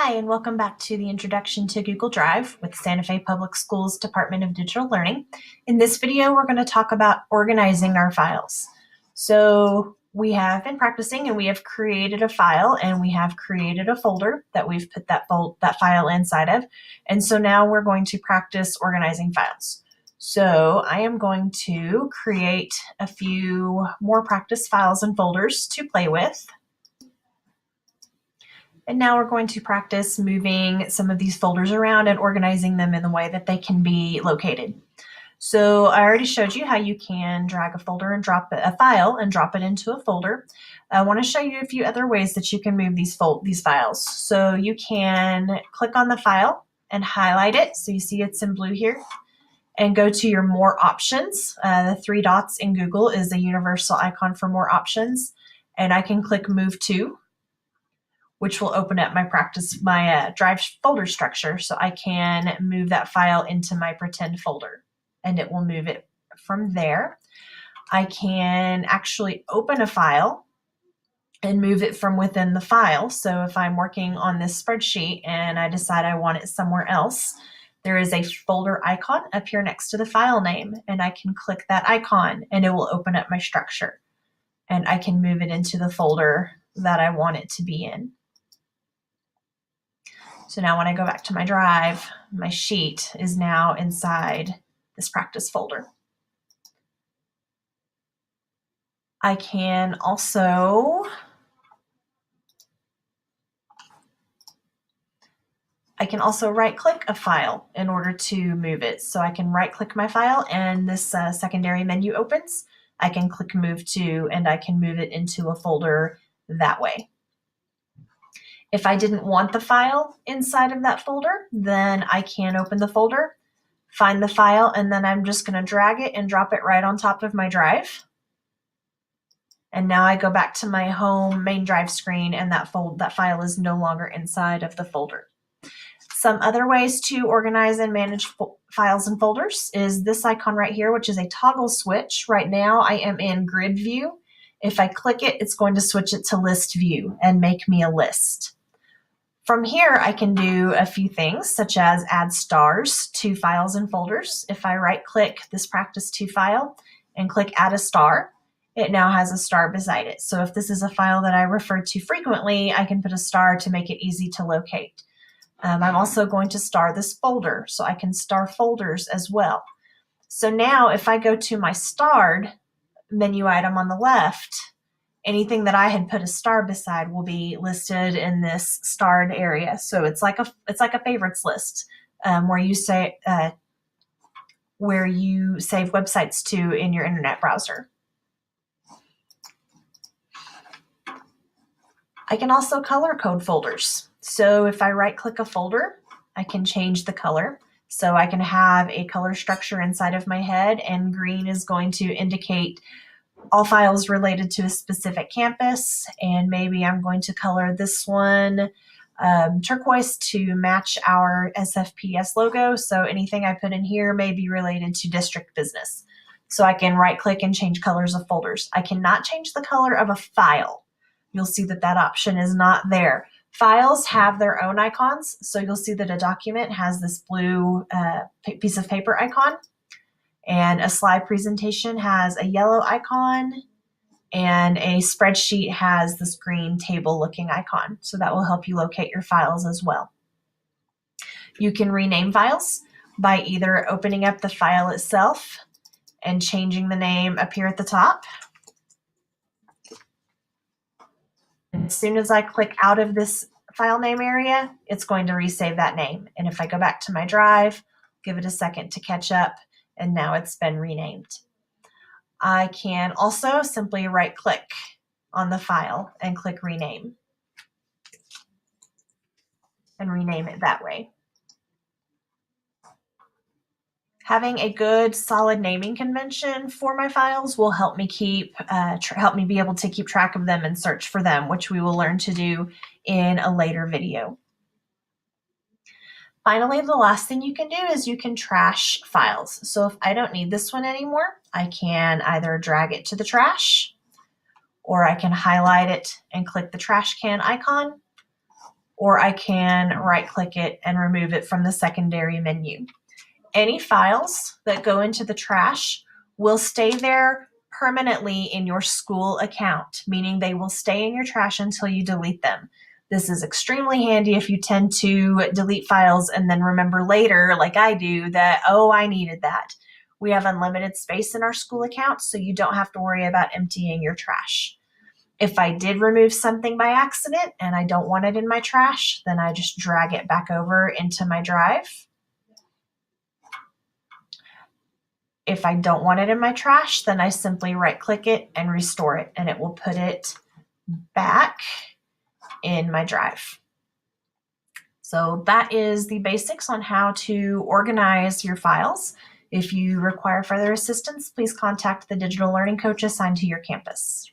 Hi, and welcome back to the Introduction to Google Drive with Santa Fe Public Schools Department of Digital Learning. In this video, we're going to talk about organizing our files. So we have been practicing and we have created a file and we have created a folder that we've put that file inside of. And so now we're going to practice organizing files. So I am going to create a few more practice files and folders to play with. And now we're going to practice moving some of these folders around and organizing them in the way that they can be located. So I already showed you how you can drag a folder and drop a file and drop it into a folder. I want to show you a few other ways that you can move these files. So you can click on the file and highlight it. So you see it's in blue here. And go to your More Options. The three dots in Google is a universal icon for more options. And I can click Move To, which will open up my Drive folder structure, so I can move that file into my pretend folder, and it will move it from there. I can actually open a file and move it from within the file. So if I'm working on this spreadsheet and I decide I want it somewhere else, there is a folder icon up here next to the file name, and I can click that icon and it will open up my structure, and I can move it into the folder that I want it to be in. So now when I go back to my Drive, my sheet is now inside this practice folder. I can also right-click a file in order to move it. So I can right-click my file and this secondary menu opens. I can click Move To and I can move it into a folder that way. If I didn't want the file inside of that folder, then I can open the folder, find the file, and then I'm just going to drag it and drop it right on top of my Drive. And now I go back to my home main Drive screen, and that file is no longer inside of the folder. Some other ways to organize and manage files and folders is this icon right here, which is a toggle switch. Right now I am in grid view. If I click it, it's going to switch it to list view and make me a list. From here, I can do a few things, such as add stars to files and folders. If I right-click this Practice To file and click Add a Star, it now has a star beside it. So if this is a file that I refer to frequently, I can put a star to make it easy to locate. I'm also going to star this folder, so I can star folders as well. So now if I go to my starred menu item on the left, anything that I had put a star beside will be listed in this starred area. So it's like a favorites list where you save websites to in your internet browser. I can also color code folders. So if I right-click a folder, I can change the color. So I can have a color structure inside of my head, and green is going to indicate all files related to a specific campus, and maybe I'm going to color this one turquoise to match our SFPS logo. So anything I put in here may be related to district business. So I can right-click and change colors of folders. I cannot change the color of a file. You'll see that that option is not there. Files have their own icons. So you'll see that a document has this blue piece of paper icon. And a slide presentation has a yellow icon, and a spreadsheet has this green table looking icon. So that will help you locate your files as well. You can rename files by either opening up the file itself and changing the name up here at the top. And as soon as I click out of this file name area, it's going to resave that name. And if I go back to my Drive, give it a second to catch up, and now it's been renamed. I can also simply right-click on the file and click Rename and rename it that way. Having a good, solid naming convention for my files will help me be able to keep track of them and search for them, which we will learn to do in a later video. Finally, the last thing you can do is you can trash files. So if I don't need this one anymore, I can either drag it to the trash, or I can highlight it and click the trash can icon, or I can right click it and remove it from the secondary menu. Any files that go into the trash will stay there permanently in your school account, meaning they will stay in your trash until you delete them. This is extremely handy if you tend to delete files and then remember later, like I do, that, oh, I needed that. We have unlimited space in our school account, so you don't have to worry about emptying your trash. If I did remove something by accident and I don't want it in my trash, then I just drag it back over into my drive. If I don't want it in my trash, then I simply right click it and restore it, and it will put it back in my drive. So that is the basics on how to organize your files. If you require further assistance, please contact the digital learning coach assigned to your campus.